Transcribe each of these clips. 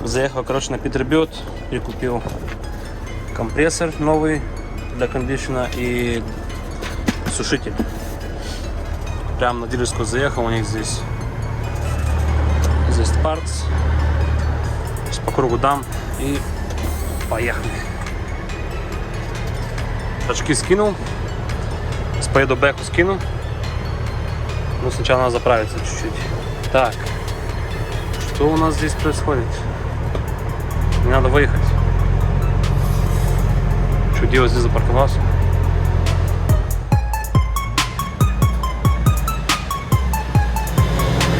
Заехал, короче, на Peterbilt, прикупил компрессор новый для кондишена и сушитель. Прям на дилерскую заехал, у них здесь parts. Сейчас по кругу дам и поехали. Очки скинул, поеду бэху скину. Но сначала надо заправиться чуть-чуть. Так, что у нас здесь происходит? Мне надо выехать. Что делать, здесь запарковался?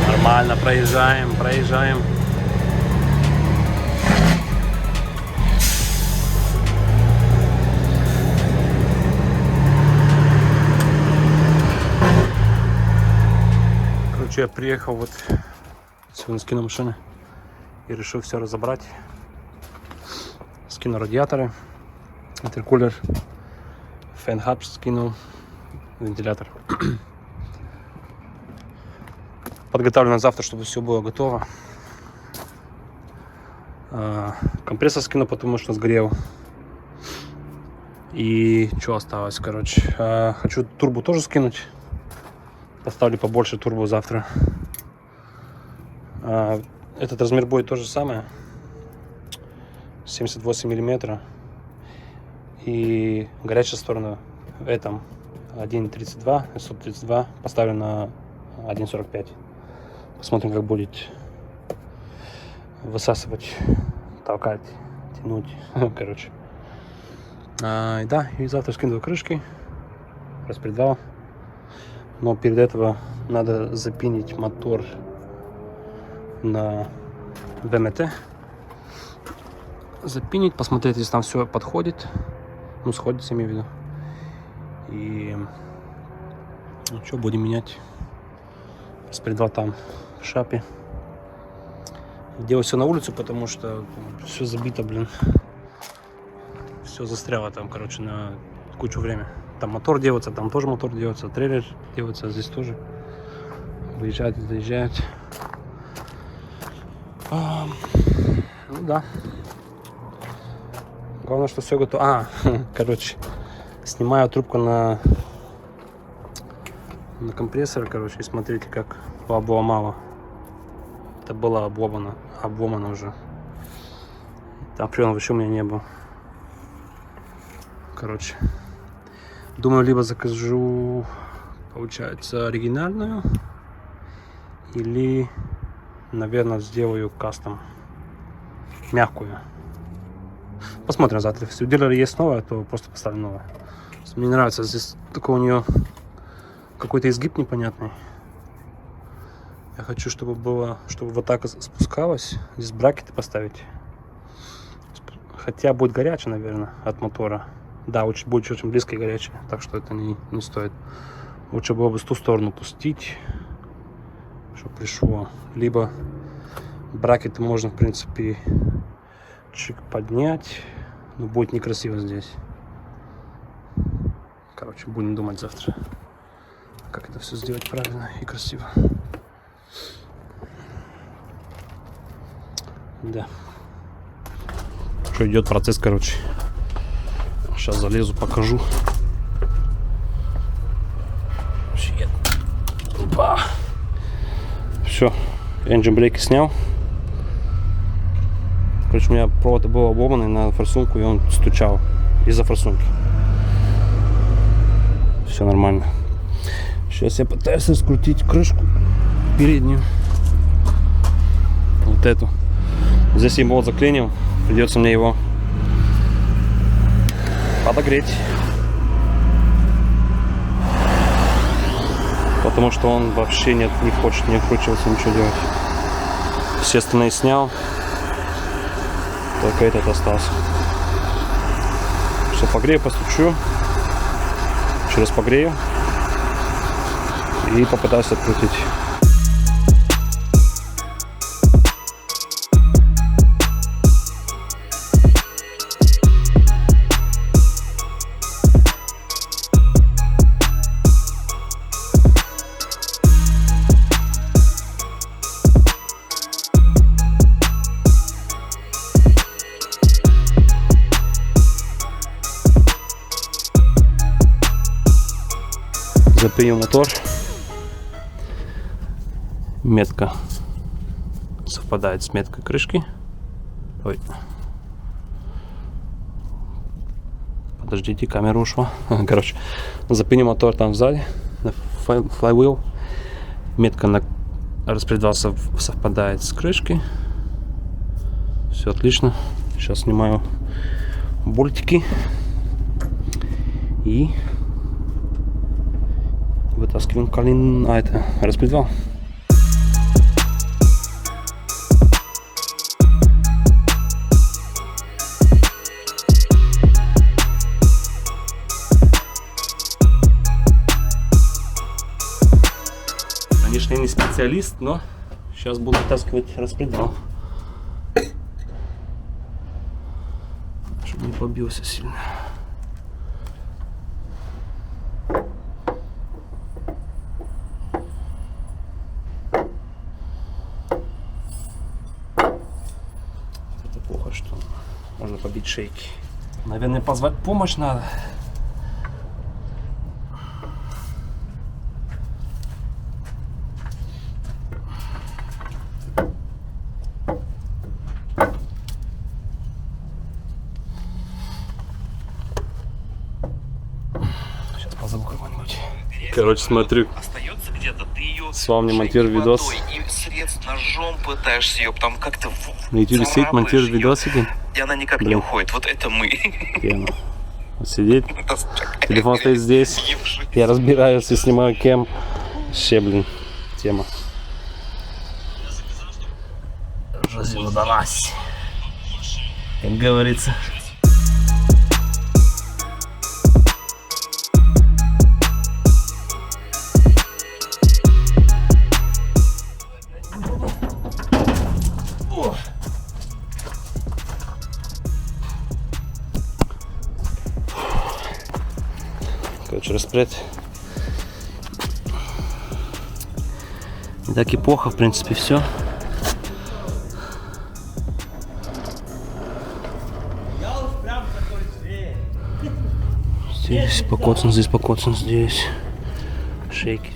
Нормально, проезжаем. Короче, я приехал вот сегодня скину машины и решил все разобрать. Скину радиаторы, интеркулер, фэн-хаб скинул, вентилятор. Подготовлю на завтра, чтобы все было готово. Компрессор скину, потому что сгорел. И что осталось, короче. Хочу турбу тоже скинуть. Поставлю побольше турбо завтра. Этот размер будет то же самое. 78 миллиметров. И горячая сторона в этом 1.32, 132 поставлю на 1.45. Посмотрим, как будет высасывать, толкать, тянуть. Короче. Да, и завтра скину крышки. Распредвал. Но перед этого надо запинить мотор на ВМТ. Запинить, посмотреть, если там все подходит. Ну, сходится, имею в виду. И ну, что, будем менять. Распредвал там в шапе. Делаю все на улицу, потому что все забито, блин. Все застряло там, короче, на кучу времени. Там мотор делается, там тоже мотор делается, трейлер делается, здесь тоже. Выезжает, заезжает. Ну да. Главное, что все готово. Короче, снимаю трубку на компрессор, короче, и смотрите, как обломало. Это было обломано уже. Там френа вообще у меня не было. Короче, думаю, либо закажу, получается, оригинальную, или, наверное, сделаю кастом, мягкую. Посмотрим завтра. Если у дилера есть новая, то просто поставлю новое. Мне нравится, здесь такой у нее какой-то изгиб непонятный. Я хочу, чтобы было, чтобы вот так спускалось. Здесь бракеты поставить. Хотя будет горячее, наверное, от мотора. Да, будет очень близко и горячее, так что это не стоит. Лучше было бы с ту сторону пустить, чтобы пришло. Либо бракеты можно, в принципе, чик поднять, но будет некрасиво здесь. Короче, будем думать завтра, как это все сделать правильно и красиво. Да. Что идет процесс, короче. Сейчас залезу, покажу. Опа. Все, engine брейки снял. Короче, у меня провод был обломанный на форсунку, и он стучал из-за форсунки. Все нормально. Сейчас я пытаюсь раскрутить крышку переднюю. Вот эту. Здесь я болт заклинил. Придется мне его подогреть. Потому что он вообще не хочет не вкручиваться, ничего делать. Все остальные снял. Только этот остался. Все, погрею, постучу. Еще раз погрею. И попытаюсь открутить. запынил мотор. Метка совпадает с меткой крышки. Ой. Подождите, камера ушла. Короче, запынил мотор там сзади, на flywheel. Метка на распредвал совпадает с крышкой. Все отлично. Сейчас снимаю болтики и вытаскиваем это распредвал. Конечно, я не специалист, но сейчас буду вытаскивать распредвал, чтобы не побился сильно. Это плохо, что можно побить шейки. Наверное, позвать помощь надо. Позову кого-нибудь. Короче, смотрю. Остается где-то, ты ее с вами монтирую видос. И средств ножом пытаешься ее там как-то на YouTube сидит, монтирует видосики. И она никак не уходит. Вот это мы. Вот сидит. Телефон стоит здесь. Я разбираюсь и снимаю кем. Вообще, блин, тема. Жизнь удалась, как говорится. Короче, распред. Не так и плохо, в принципе, все. Здесь покоцан, здесь покоцан, здесь шейки.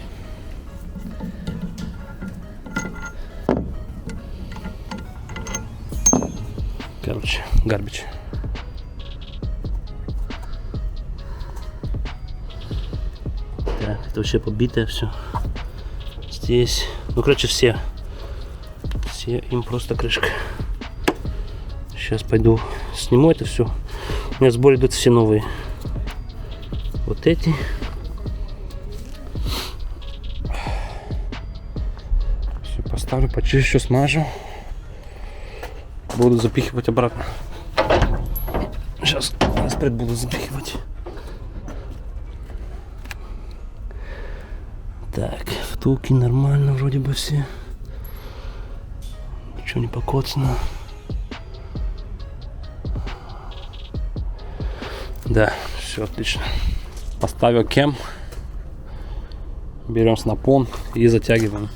Короче, гарбич. Так, это вообще побитое все. Здесь, ну короче, все им просто крышка. Сейчас пойду сниму это все. У меня в сборе идут все новые. Вот эти. Все поставлю, почищу, еще смажу. Буду запихивать обратно. Сейчас распред буду запихивать. Так, втулки нормально вроде бы все. Ничего не покоцано. Да, все отлично. Поставил кем. Берем снапон и затягиваем.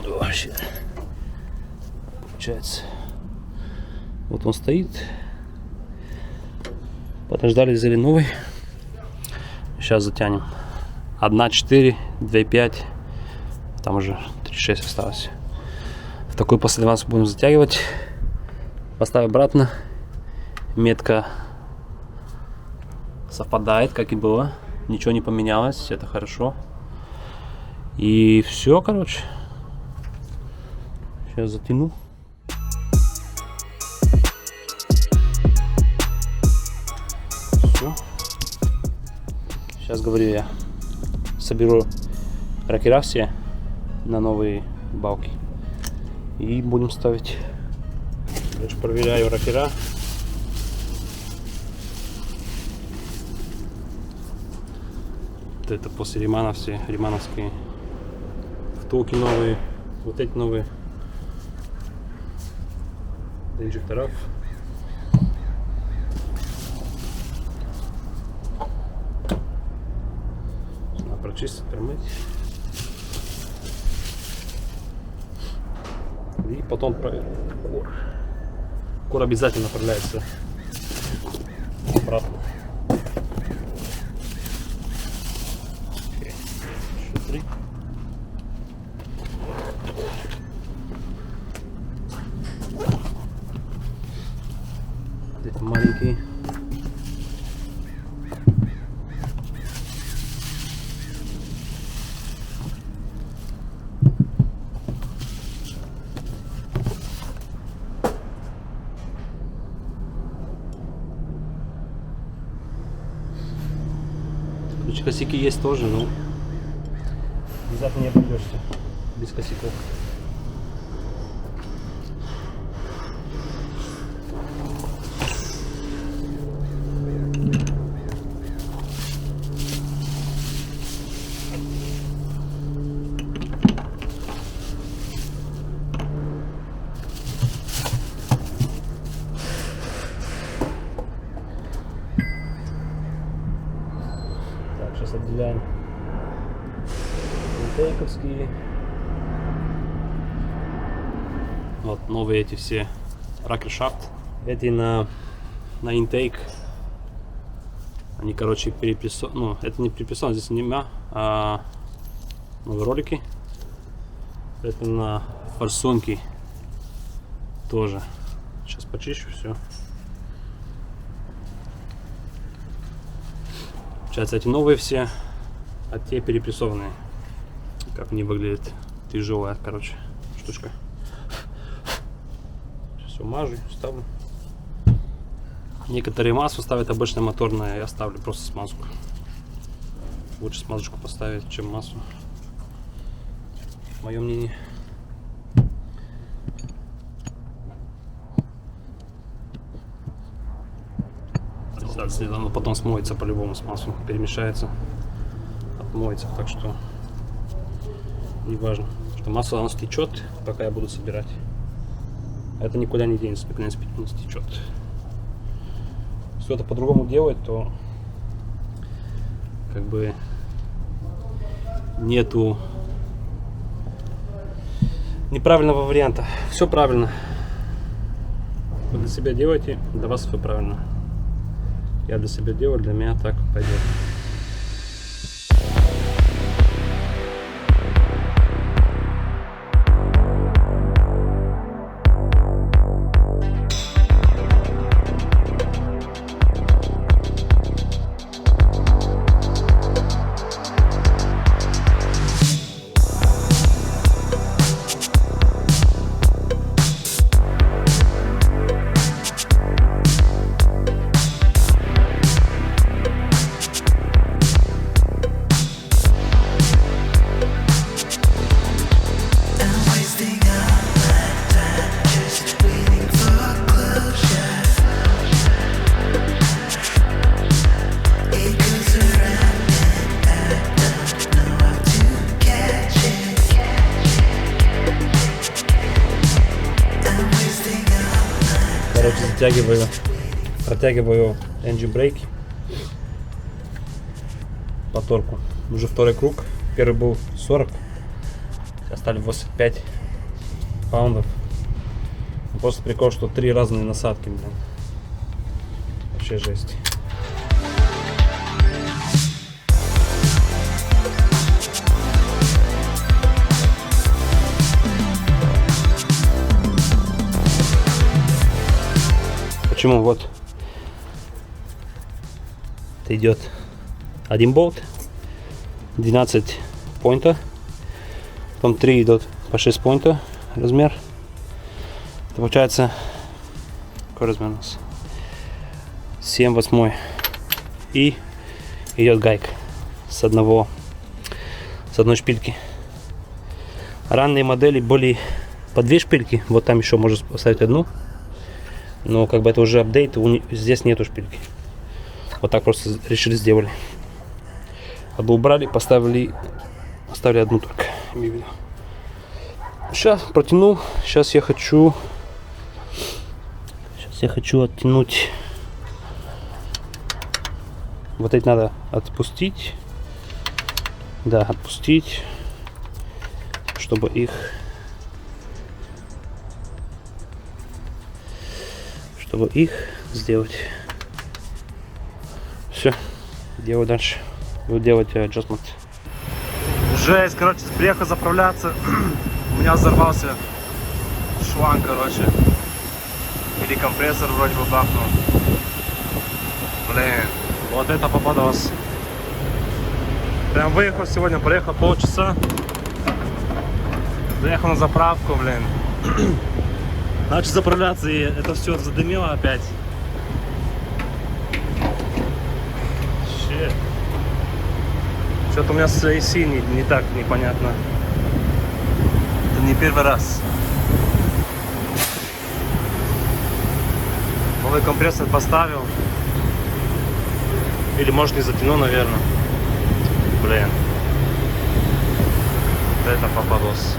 Вообще. Получается. Вот он стоит. Подождали, взяли новый. Сейчас затянем. 1.4, 2.5. Там уже 3.6 осталось. В такой последовательности будем затягивать. Поставим обратно. Метка совпадает, как и было. Ничего не поменялось. Это хорошо. И все, короче. Сейчас затяну. Все. Сейчас, говорю, я соберу ракера все на новые балки и будем ставить. Короче, проверяю ракера. Вот это после ремана все ремановские втулки новые, вот эти новые до инжекторов. Надо прочистить, промыть. И потом проверим. Кор обязательно направляется обратно. маленький. Косяки есть тоже, но обязательно не обойдешься без косяков. Сейчас отделяем интейковские. Вот новые эти все ракершафт. Эти на интейк. Они, короче, перепрессованы. Ну, это не перепрессовано, здесь немя, а новые ролики. Это на форсунки тоже. Сейчас почищу все. Получается, эти новые все, а те перепрессованные. Как они выглядят. Тяжелая, короче, штучка. Сейчас все мажу, ставлю. Некоторые масло ставят обычно моторное, я ставлю просто смазку. Лучше смазочку поставить, чем масло. Мое мнение. Оно потом смоется по-любому с маслом, перемешается, отмоется, так что не важно, что масло оно стечет, пока я буду собирать. Это никуда не денется, пока не стечет. Если это по-другому делать, то как бы нету неправильного варианта. Все правильно. Вы для себя делаете, для вас все правильно. Я для себя делаю, для меня так пойдет. Короче, протягиваю engine brake по торку. Уже второй круг. Первый был 40, сейчас стали 85 паундов. Просто прикол, что 3 разные насадки, блин. Вообще жесть. Почему? Вот это идет один болт 12 поинта, потом 3 идут по 6 поинта размер. Это получается какой размер у нас? 7/8. И идет гайка с одной шпильки. Ранние модели были по 2 шпильки, вот там еще можно поставить одну. Но как бы это уже апдейт, здесь нету шпильки. Вот так просто решили сделали. Одну убрали, оставили одну только. Сейчас протянул. Сейчас я хочу оттянуть. Вот эти надо отпустить. Да, отпустить, чтобы их сделать. Все, делаю дальше. Буду делать adjustment. Жесть, короче, приехал заправляться. У меня взорвался шланг, короче. Или компрессор вроде бы бахнул. Блин. Вот это попадос. Прям выехал сегодня, проехал полчаса. Заехал на заправку, блин. Начал заправляться, и это все задымило опять. Щет. Что-то у меня с AC не так непонятно. Это не первый раз. Новый компрессор поставил. Или может не затянул, наверное. Блин. Вот это попадос.